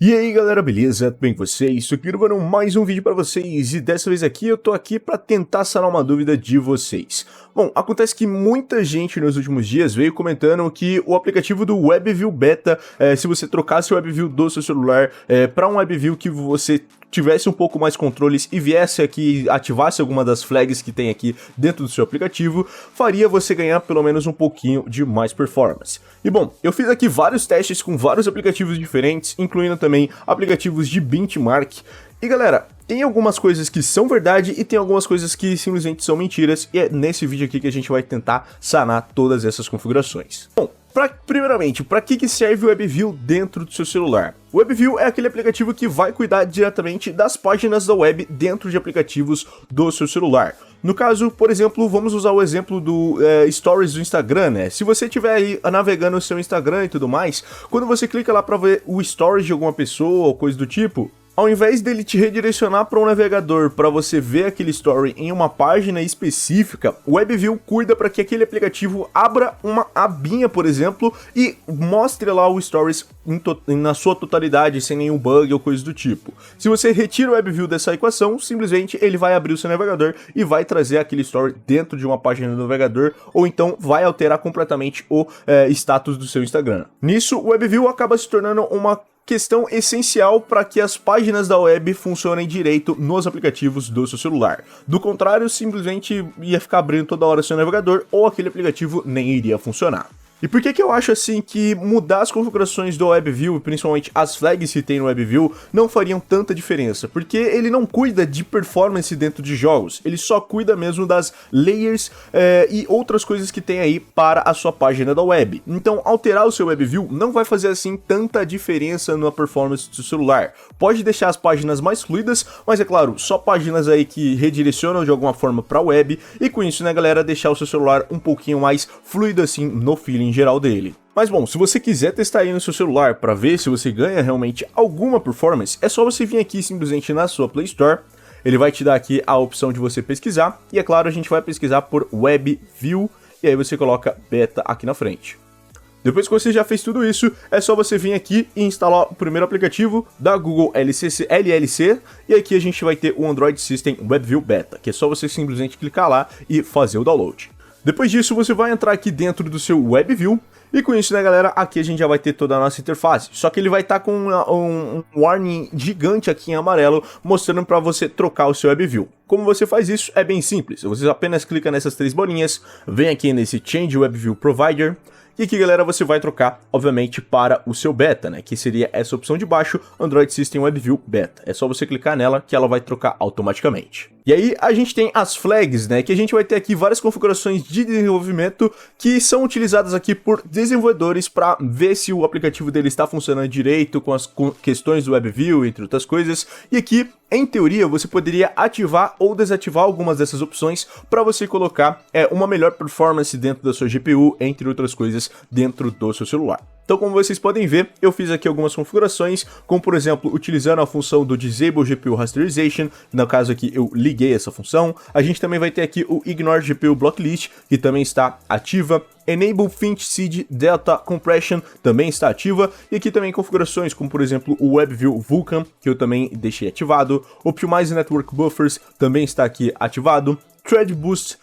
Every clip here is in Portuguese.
E aí galera, beleza? Tudo bem com vocês? Estou aqui gravando mais um vídeo para vocês e dessa vez aqui eu tô aqui para tentar sanar uma dúvida de vocês. Bom, acontece que muita gente nos últimos dias veio comentando que o aplicativo do WebView Beta, se você trocasse o WebView do seu celular para um WebView que você tivesse um pouco mais controles e viesse aqui e ativasse alguma das flags que tem aqui dentro do seu aplicativo, faria você ganhar pelo menos um pouquinho de mais performance. E bom, eu fiz aqui vários testes com vários aplicativos diferentes, incluindo também aplicativos de benchmark. E galera, tem algumas coisas que são verdade e tem algumas coisas que simplesmente são mentiras, e é nesse vídeo aqui que a gente vai tentar sanar todas essas configurações. Bom, primeiramente, para que serve o WebView dentro do seu celular? O WebView é aquele aplicativo que vai cuidar diretamente das páginas da web dentro de aplicativos do seu celular. No caso, por exemplo, vamos usar o exemplo do Stories do Instagram, né? Se você estiver aí navegando no seu Instagram e tudo mais, quando você clica lá para ver o Stories de alguma pessoa ou coisa do tipo, ao invés dele te redirecionar para um navegador para você ver aquele story em uma página específica, o WebView cuida para que aquele aplicativo abra uma abinha, por exemplo, e mostre lá o stories na sua totalidade, sem nenhum bug ou coisa do tipo. Se você retira o WebView dessa equação, simplesmente ele vai abrir o seu navegador e vai trazer aquele story dentro de uma página do navegador, ou então vai alterar completamente o status do seu Instagram. Nisso, o WebView acaba se tornando uma questão essencial para que as páginas da web funcionem direito nos aplicativos do seu celular. Do contrário, simplesmente ia ficar abrindo toda hora seu navegador ou aquele aplicativo nem iria funcionar. E por que eu acho assim que mudar as configurações do WebView, principalmente as flags que tem no WebView, não fariam tanta diferença? Porque ele não cuida de performance dentro de jogos, ele só cuida mesmo das layers e outras coisas que tem aí para a sua página da web. Então alterar o seu WebView não vai fazer assim tanta diferença na performance do seu celular. Pode deixar as páginas mais fluidas, mas é claro, só páginas aí que redirecionam de alguma forma para a web, e com isso, né galera, deixar o seu celular um pouquinho mais fluido assim no feeling geral dele. Mas bom, se você quiser testar aí no seu celular para ver se você ganha realmente alguma performance, é só você vir aqui simplesmente na sua Play Store. Ele vai te dar aqui a opção de você pesquisar, e é claro, a gente vai pesquisar por WebView, e aí você coloca Beta aqui na frente. Depois que você já fez tudo isso, é só você vir aqui e instalar o primeiro aplicativo da Google LLC, e aqui a gente vai ter o Android System WebView Beta, que é só você simplesmente clicar lá e fazer o download. Depois disso, você vai entrar aqui dentro do seu WebView, e com isso, né galera, aqui a gente já vai ter toda a nossa interface, só que ele vai estar com um warning gigante aqui em amarelo, mostrando para você trocar o seu WebView. Como você faz isso? É bem simples, você apenas clica nessas três bolinhas, vem aqui nesse Change WebView Provider, e aqui, galera, você vai trocar, obviamente, para o seu beta, né? Que seria essa opção de baixo, Android System WebView Beta. É só você clicar nela que ela vai trocar automaticamente. E aí, a gente tem as flags, né? Que a gente vai ter aqui várias configurações de desenvolvimento que são utilizadas aqui por desenvolvedores para ver se o aplicativo dele está funcionando direito com as questões do WebView, entre outras coisas. E aqui, em teoria, você poderia ativar ou desativar algumas dessas opções para você colocar uma melhor performance dentro da sua GPU, entre outras coisas, dentro do seu celular. Então, como vocês podem ver, eu fiz aqui algumas configurações, como por exemplo, utilizando a função do Disable GPU Rasterization, no caso aqui eu liguei essa função. A gente também vai ter aqui o Ignore GPU Blocklist, que também está ativa. Enable Finch Seed Delta Compression também está ativa, e aqui também configurações como por exemplo o WebView Vulkan, que eu também deixei ativado. Optimize Network Buffers também está aqui ativado. Thread Boost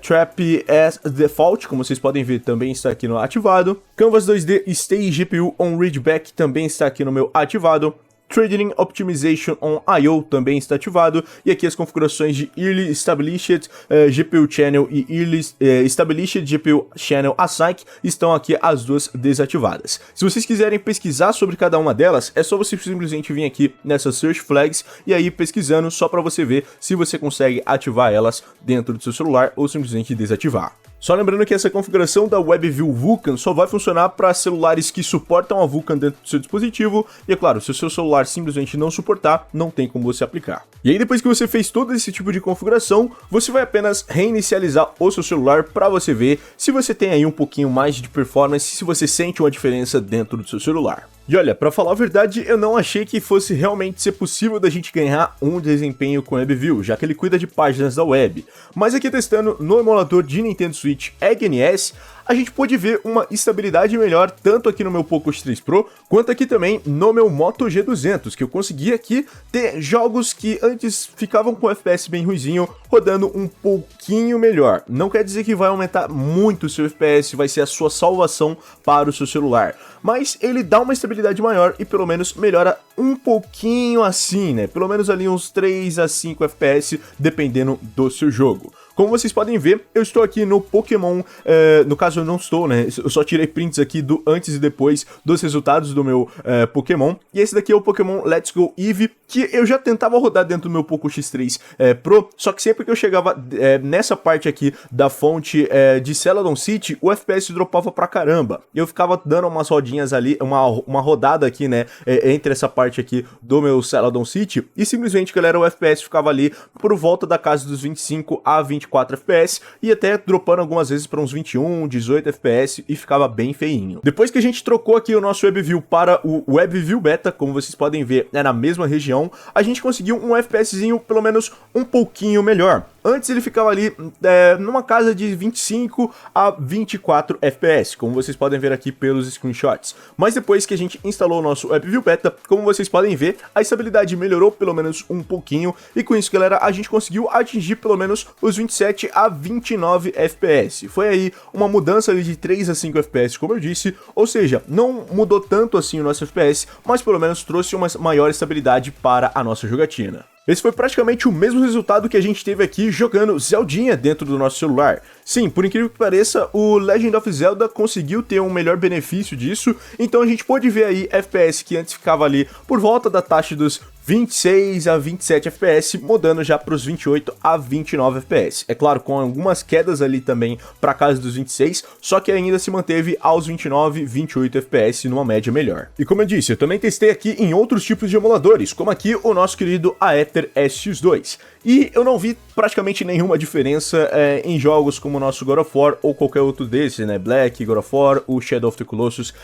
Trap as Default, como vocês podem ver, também está aqui no ativado. Canvas 2D Stay GPU on Readback também está aqui no meu ativado. Threading Optimization on I/O também está ativado, e aqui as configurações de Early Established GPU Channel e Early Established GPU Channel Async estão aqui as duas desativadas. Se vocês quiserem pesquisar sobre cada uma delas, é só você simplesmente vir aqui nessas Search Flags e aí pesquisando só para você ver se você consegue ativar elas dentro do seu celular ou simplesmente desativar. Só lembrando que essa configuração da WebView Vulkan só vai funcionar para celulares que suportam a Vulkan dentro do seu dispositivo, e é claro, se o seu celular simplesmente não suportar, não tem como você aplicar. E aí depois que você fez todo esse tipo de configuração, você vai apenas reinicializar o seu celular para você ver se você tem aí um pouquinho mais de performance, se você sente uma diferença dentro do seu celular. E olha, pra falar a verdade, eu não achei que fosse realmente ser possível da gente ganhar um desempenho com o WebView, já que ele cuida de páginas da web. Mas aqui testando no emulador de Nintendo Switch Egg NES, a gente pôde ver uma estabilidade melhor tanto aqui no meu Poco X3 Pro, quanto aqui também no meu Moto G200, que eu consegui aqui ter jogos que antes ficavam com FPS bem ruizinho, rodando um pouquinho melhor. Não quer dizer que vai aumentar muito o seu FPS, vai ser a sua salvação para o seu celular, mas ele dá uma estabilidade maior e pelo menos melhora um pouquinho assim, né? Pelo menos ali uns 3 a 5 FPS, dependendo do seu jogo. Como vocês podem ver, eu estou aqui no Pokémon, no caso eu não estou, né, eu só tirei prints aqui do antes e depois dos resultados do meu Pokémon, e esse daqui é o Pokémon Let's Go Eevee, que eu já tentava rodar dentro do meu Poco X3 Pro, só que sempre que eu chegava nessa parte aqui da fonte de Celadon City, o FPS dropava pra caramba, e eu ficava dando umas rodinhas ali, uma rodada aqui, né, entre essa parte aqui do meu Celadon City, e simplesmente, galera, o FPS ficava ali por volta da casa dos 25 a 24 FPS e até dropando algumas vezes para uns 21, 18 FPS e ficava bem feinho. Depois que a gente trocou aqui o nosso WebView para o WebView Beta, como vocês podem ver, é na mesma região, a gente conseguiu um FPSzinho pelo menos um pouquinho melhor. Antes ele ficava ali numa casa de 25 a 24 FPS, como vocês podem ver aqui pelos screenshots. Mas depois que a gente instalou o nosso WebView Beta, como vocês podem ver, a estabilidade melhorou pelo menos um pouquinho, e com isso, galera, a gente conseguiu atingir pelo menos os 27 a 29 FPS. Foi aí uma mudança ali de 3 a 5 FPS, como eu disse, ou seja, não mudou tanto assim o nosso FPS, mas pelo menos trouxe uma maior estabilidade para a nossa jogatina. Esse foi praticamente o mesmo resultado que a gente teve aqui jogando Zeldinha dentro do nosso celular. Sim, por incrível que pareça, o Legend of Zelda conseguiu ter um melhor benefício disso, então a gente pôde ver aí FPS que antes ficava ali por volta da taxa dos 26 a 27 FPS, mudando já para os 28 a 29 FPS. É claro, com algumas quedas ali também para casa dos 26, só que ainda se manteve aos 29, 28 FPS numa média melhor. E como eu disse, eu também testei aqui em outros tipos de emuladores, como aqui o nosso querido Aether SX2. E eu não vi praticamente nenhuma diferença em jogos como o nosso God of War ou qualquer outro desses, né? Black, God of War, o Shadow of the Colossus.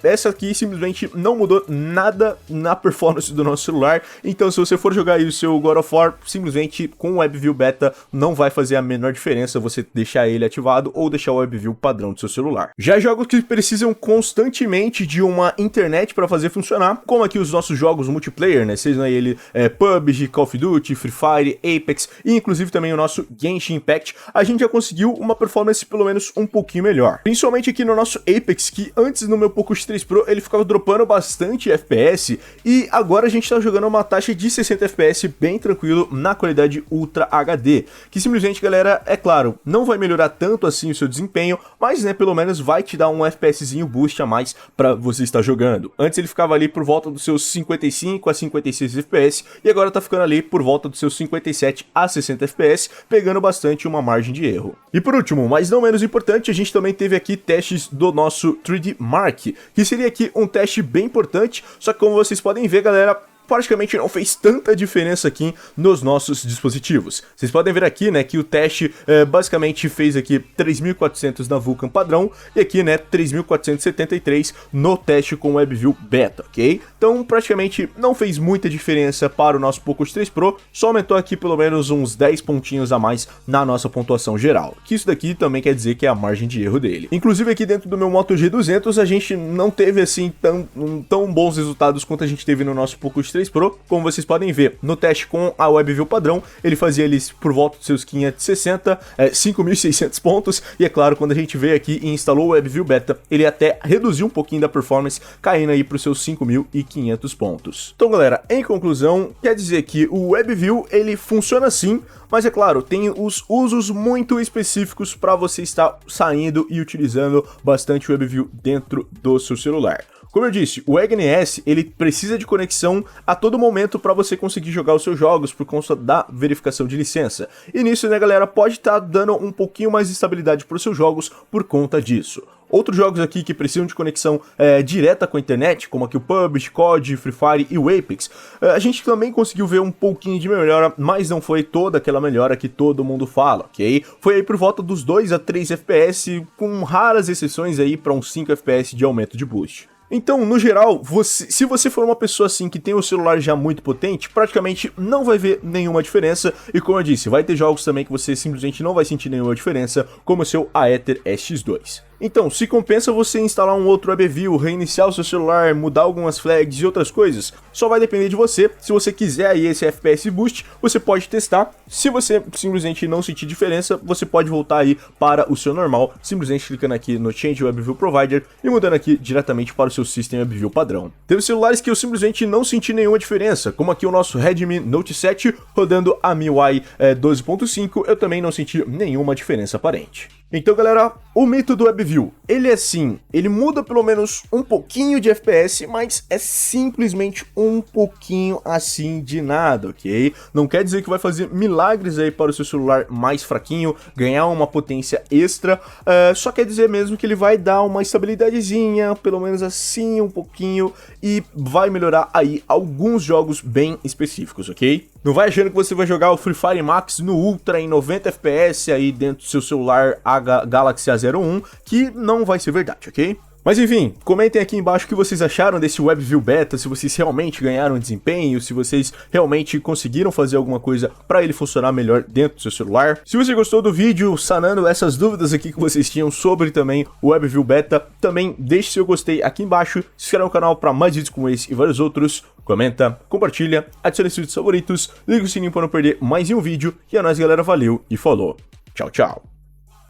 Essa aqui simplesmente não mudou nada na performance do nosso celular. Então, se você for jogar aí o seu God of War, simplesmente com o WebView Beta não vai fazer a menor diferença você deixar ele ativado ou deixar o WebView padrão do seu celular. Já jogos que precisam constantemente de uma internet para fazer funcionar, como aqui os nossos jogos multiplayer, né? Sejam aí ele PUBG, Call of Duty, Free Fire, Apex e inclusive também o nosso Genshin Impact, a gente já conseguiu uma performance pelo menos um pouquinho melhor. Principalmente aqui no nosso Apex, que antes no meu Poco X3 Pro ele ficava dropando bastante FPS, e agora a gente tá jogando uma taxa de 60 FPS bem tranquilo na qualidade Ultra HD, que simplesmente, galera, é claro, não vai melhorar tanto assim o seu desempenho, mas né, pelo menos vai te dar um FPSzinho boost a mais pra você estar jogando. Antes ele ficava ali por volta dos seus 55 a 56 FPS, e agora tá ficando ali por volta dos seus 57 a 60 FPS, pegando bastante uma margem de erro. E por último, mas não menos importante, a gente também teve aqui testes do nosso 3D Mark, que seria aqui um teste bem importante, só que como vocês podem ver, galera, praticamente não fez tanta diferença aqui nos nossos dispositivos. Vocês podem ver aqui, né, que o teste basicamente fez aqui 3.400 na Vulkan padrão e aqui, né, 3.473 no teste com o WebView Beta, ok? Então, praticamente não fez muita diferença para o nosso Poco X3 Pro, só aumentou aqui pelo menos uns 10 pontinhos a mais na nossa pontuação geral, que isso daqui também quer dizer que é a margem de erro dele. Inclusive aqui dentro do meu Moto G200 a gente não teve assim tão bons resultados quanto a gente teve no nosso Poco X3 Pro, como vocês podem ver, no teste com a WebView padrão, ele fazia eles por volta dos seus 560, 5.600 pontos, e é claro, quando a gente veio aqui e instalou o WebView Beta, ele até reduziu um pouquinho da performance, caindo aí para os seus 5.500 pontos. Então, galera, em conclusão, quer dizer que o WebView, ele funciona sim, mas é claro, tem os usos muito específicos para você estar saindo e utilizando bastante o WebView dentro do seu celular. Como eu disse, o EGNS ele precisa de conexão a todo momento para você conseguir jogar os seus jogos por conta da verificação de licença. E nisso, né, galera, pode estar dando um pouquinho mais de estabilidade para os seus jogos por conta disso. Outros jogos aqui que precisam de conexão direta com a internet, como aqui o PUBG, COD, Free Fire e o Apex, a gente também conseguiu ver um pouquinho de melhora, mas não foi toda aquela melhora que todo mundo fala, ok? Foi aí por volta dos 2 a 3 FPS, com raras exceções aí para uns 5 FPS de aumento de boost. Então, no geral, se você for uma pessoa assim que tem o celular já muito potente, praticamente não vai ver nenhuma diferença, e como eu disse, vai ter jogos também que você simplesmente não vai sentir nenhuma diferença, como o seu Aether SX2. Então, se compensa você instalar um outro WebView, reiniciar o seu celular, mudar algumas flags e outras coisas, só vai depender de você. Se você quiser aí esse FPS Boost, você pode testar. Se você simplesmente não sentir diferença, você pode voltar aí para o seu normal, simplesmente clicando aqui no Change WebView Provider e mudando aqui diretamente para o seu System WebView padrão. Teve celulares que eu simplesmente não senti nenhuma diferença, como aqui o nosso Redmi Note 7 rodando a MIUI 12.5, eu também não senti nenhuma diferença aparente. Então galera, o mito do WebView, ele é sim, ele muda pelo menos um pouquinho de FPS, mas é simplesmente um pouquinho assim de nada, ok? Não quer dizer que vai fazer milagres aí para o seu celular mais fraquinho, ganhar uma potência extra, só quer dizer mesmo que ele vai dar uma estabilidadezinha, pelo menos assim um pouquinho, e vai melhorar aí alguns jogos bem específicos, ok? Não vai achando que você vai jogar o Free Fire Max no Ultra em 90 FPS aí dentro do seu celular Galaxy A01, que não vai ser verdade, ok? Mas enfim, comentem aqui embaixo o que vocês acharam desse WebView Beta, se vocês realmente ganharam desempenho, se vocês realmente conseguiram fazer alguma coisa para ele funcionar melhor dentro do seu celular. Se você gostou do vídeo sanando essas dúvidas aqui que vocês tinham sobre também o WebView Beta, também deixe seu gostei aqui embaixo, se inscreva no canal para mais vídeos como esse e vários outros, comenta, compartilha, adicione seus favoritos, liga o sininho para não perder mais nenhum vídeo, e é nóis galera, valeu e falou, tchau tchau.